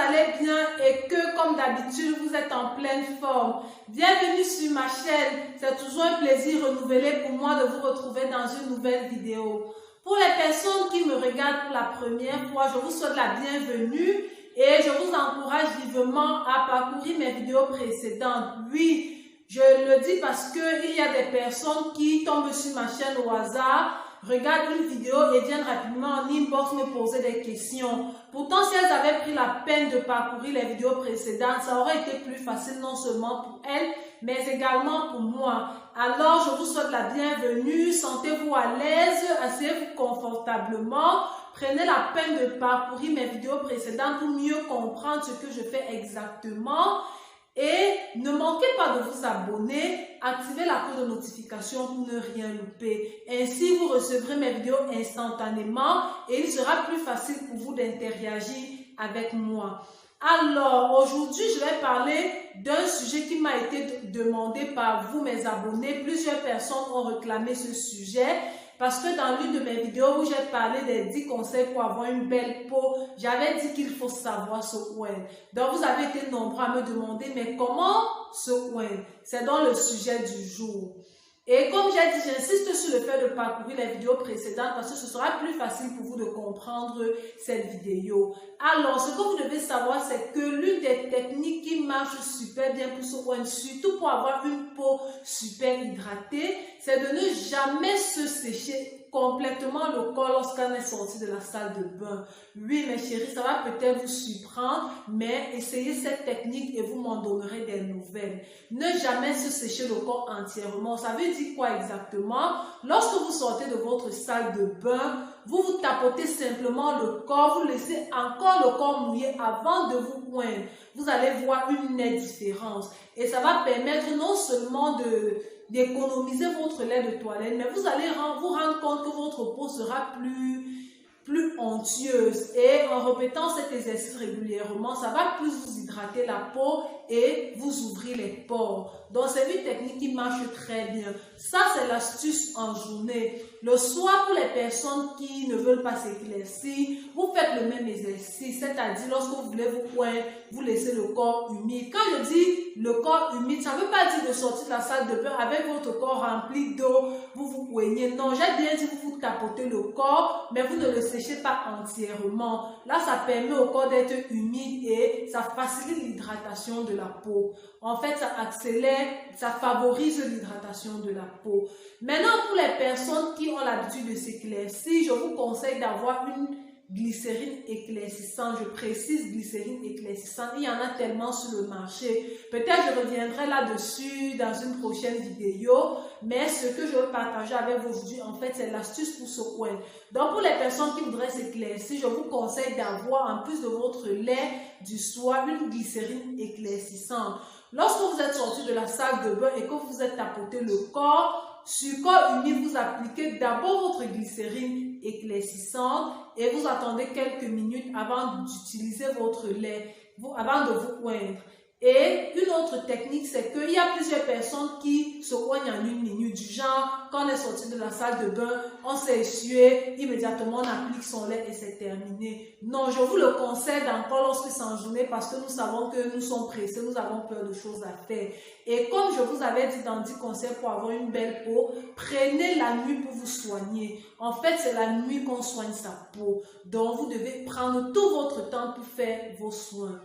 allez bien et que, comme d'habitude, vous êtes en pleine forme. Bienvenue sur ma chaîne. C'est toujours un plaisir renouvelé pour moi de vous retrouver dans une nouvelle vidéo. Pour les personnes qui me regardent pour la première fois, je vous souhaite la bienvenue et je vous encourage vivement à parcourir mes vidéos précédentes. Oui, je le dis parce qu'il y a des personnes qui tombent sur ma chaîne au hasard, regardent une vidéo et viennent rapidement en inbox me poser des questions. Pourtant, si elles avaient pris la peine de parcourir les vidéos précédentes, ça aurait été plus facile non seulement pour elles, mais également pour moi. Alors, je vous souhaite la bienvenue, sentez-vous à l'aise, asseyez-vous confortablement, prenez la peine de parcourir mes vidéos précédentes pour mieux comprendre ce que je fais exactement. Et ne manquez pas de vous abonner, activez la cloche de notification pour ne rien louper. Ainsi, vous recevrez mes vidéos instantanément et il sera plus facile pour vous d'interagir avec moi. Alors, aujourd'hui, je vais parler d'un sujet qui m'a été demandé par vous, mes abonnés. Plusieurs personnes ont réclamé ce sujet. Parce que dans l'une de mes vidéos où j'ai parlé des 10 conseils pour avoir une belle peau, j'avais dit qu'il faut savoir se oindre. Donc vous avez été nombreux à me demander, mais comment se oindre? C'est dans le sujet du jour. Et comme j'ai dit, j'insiste sur le fait de parcourir les vidéos précédentes parce que ce sera plus facile pour vous de comprendre cette vidéo. Alors, ce que vous devez savoir, c'est que l'une des techniques qui marche super bien pour se oindre, surtout pour avoir une peau super hydratée, c'est de ne jamais se sécher complètement le corps lorsqu'on est sorti de la salle de bain. Oui, mes chéris, ça va peut-être vous surprendre, mais essayez cette technique et vous m'en donnerez des nouvelles. Ne jamais se sécher le corps entièrement. Ça veut dire quoi exactement? Lorsque vous sortez de votre salle de bain, vous vous tapotez simplement le corps, vous laissez encore le corps mouillé avant de vous oindre. Vous allez voir une nette différence. Et ça va permettre non seulement d'économiser votre lait de toilette, mais vous allez vous rendre compte que votre peau sera plus onctueuse. Et en répétant cet exercice régulièrement, ça va plus vous hydrater la peau et vous ouvrir les pores. Donc c'est une technique qui marche très bien. Ça, c'est l'astuce en journée. Le soir, pour les personnes qui ne veulent pas s'éclaircir, vous faites le même exercice, c'est-à-dire lorsque vous voulez vous oindre, vous laissez le corps humide. Quand je dis le corps humide, ça ne veut pas dire de sortir de la salle de bain avec votre corps rempli d'eau, vous vous oignez. Non, j'ai bien dit que vous tapotez le corps, mais vous ne le séchez pas entièrement. Là, ça permet au corps d'être humide et ça facilite l'hydratation de la peau. En fait, ça accélère, ça favorise l'hydratation de la peau. Maintenant, pour les personnes qui ont l'habitude de s'éclaircir, je vous conseille d'avoir une glycérine éclaircissante. Je précise glycérine éclaircissante. Il y en a tellement sur le marché. Peut-être je reviendrai là-dessus dans une prochaine vidéo. Mais ce que je veux partager avec vous aujourd'hui, en fait, c'est l'astuce pour ce oindre. Donc, pour les personnes qui voudraient s'éclaircir, je vous conseille d'avoir, en plus de votre lait du soir, une glycérine éclaircissante. Lorsque vous êtes sorti de la salle de bain et que vous êtes tapoté le corps, sur corps humide, vous appliquez d'abord votre glycérine éclaircissante et vous attendez quelques minutes avant d'utiliser votre lait, avant de vous oindre. Et une autre technique, c'est qu'il y a plusieurs personnes qui se oignent en une minute. Du genre, quand on est sorti de la salle de bain, on s'est essuyé, immédiatement on applique son lait et c'est terminé. Non, je vous le conseille encore lorsque c'est en journée parce que nous savons que nous sommes pressés, nous avons peur de choses à faire. Et comme je vous avais dit dans 10 conseils pour avoir une belle peau, prenez la nuit pour vous soigner. En fait, c'est la nuit qu'on soigne sa peau. Donc, vous devez prendre tout votre temps pour faire vos soins.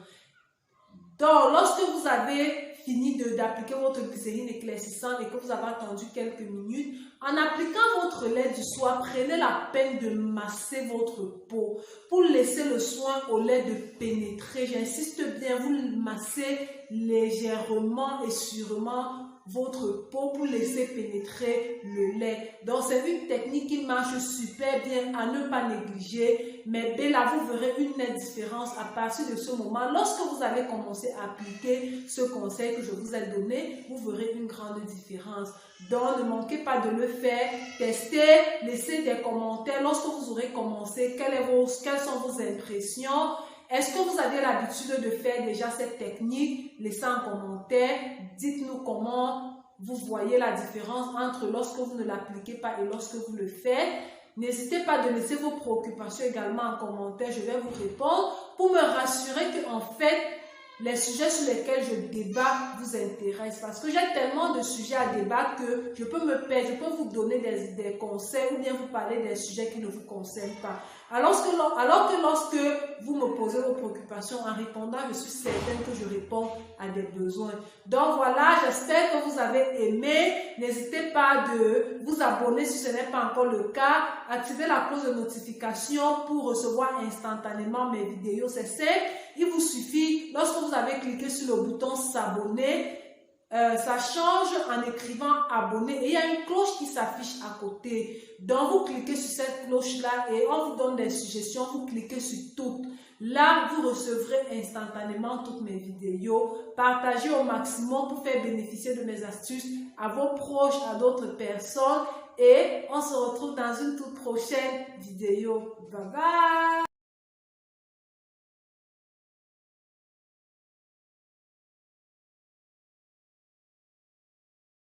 Donc, lorsque vous avez fini d'appliquer votre glycérine éclaircissante et que vous avez attendu quelques minutes, en appliquant votre lait du soir, prenez la peine de masser votre peau pour laisser le soin au lait de pénétrer. J'insiste bien, vous massez légèrement et sûrement votre peau pour laisser pénétrer le lait. Donc, c'est une technique qui marche super bien à ne pas négliger. Mais là, vous verrez une nette différence à partir de ce moment. Lorsque vous avez commencé à appliquer ce conseil que je vous ai donné, vous verrez une grande différence. Donc, ne manquez pas de le faire. Testez, laissez des commentaires. Lorsque vous aurez commencé, quelles sont vos impressions? Est-ce que vous avez l'habitude de faire déjà cette technique? Laissez un commentaire. Dites-nous comment vous voyez la différence entre lorsque vous ne l'appliquez pas et lorsque vous le faites. N'hésitez pas à laisser vos préoccupations également en commentaire. Je vais vous répondre pour me rassurer que en fait, les sujets sur lesquels je débat vous intéressent. Parce que j'ai tellement de sujets à débattre que je peux me perdre, je peux vous donner des conseils ou bien vous parler des sujets qui ne vous concernent pas. Alors que lorsque vous me posez vos préoccupations en répondant, je suis certaine que je réponds à des besoins. Donc voilà, j'espère que vous avez aimé. N'hésitez pas de vous abonner si ce n'est pas encore le cas. Activez la cloche de notification pour recevoir instantanément mes vidéos. C'est simple. Il vous suffit, lorsque vous avez cliqué sur le bouton s'abonner, ça change en écrivant abonner et il y a une cloche qui s'affiche à côté. Donc vous cliquez sur cette cloche-là et on vous donne des suggestions, vous cliquez sur toutes. Là, vous recevrez instantanément toutes mes vidéos. Partagez au maximum pour faire bénéficier de mes astuces à vos proches, à d'autres personnes. Et on se retrouve dans une toute prochaine vidéo. Bye bye!